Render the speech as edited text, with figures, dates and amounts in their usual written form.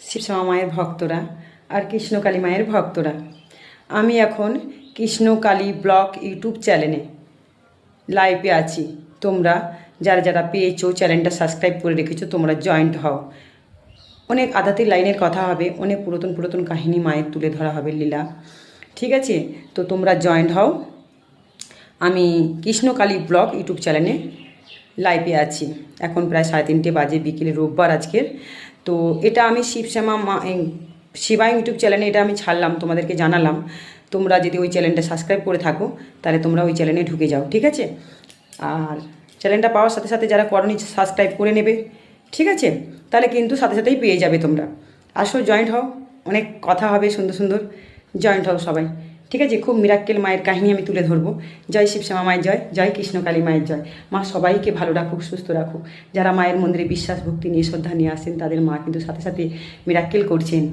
শিবশ্যামা মায়ের ভক্তরা আর কৃষ্ণকালী মায়ের ভক্তরা, আমি এখন কৃষ্ণকালী ব্লগ ইউটিউব চ্যানেলে লাইভে আছি। তোমরা যারা যারা পেয়েছো চ্যানেলটা সাবস্ক্রাইব করে রেখেছো তোমরা জয়েন্ট হও। অনেক আধ্যাত্মিক লাইনের কথা হবে, অনেক পুরাতন পুরাতন কাহিনী মায়ের তুলে ধরা হবে, লীলা। ঠিক আছে, তো তোমরা জয়েন্ট হও। আমি কৃষ্ণকালী ব্লগ ইউটিউব চ্যানেলে লাইভে আছি। এখন প্রায় 3:30 বাজে, বিকেলে, রোববার আজকের। তো এটা আমি শিবশ্যামা শিবায় ইউটিউব চ্যানেলে এটা আমি ছাড়লাম, তোমাদেরকে জানালাম। তোমরা যদি ওই চ্যানেলটা সাবস্ক্রাইব করে থাকো তাহলে তোমরা ওই চ্যানেলে ঢুকে যাও, ঠিক আছে। আর চ্যানেলটা পাওয়ার সাথে সাথে যারা করনি সাবস্ক্রাইব করে নেবে, ঠিক আছে। তাহলে কিন্তু সাথে সাথেই পেয়ে যাবে তোমরা। আসো, জয়েন্ট হও, অনেক কথা হবে সুন্দর সুন্দর। জয়েন্ট হও সবাই, ঠিক আছে। খুব মিরাক্কেল মায়ের কাহিনী আমি তুলে ধরবো। জয় শিবশ্যামা মায়ের জয়, জয় কৃষ্ণকালী মায়ের জয়। মা সবাইকে ভালো রাখুক, সুস্থ রাখুক। যারা মায়ের মন্দিরে বিশ্বাস ভক্তি নিয়ে শ্রদ্ধা নিয়ে আসেন তাদের মা কিন্তু সাথে সাথে মিরাক্কেল করছেন।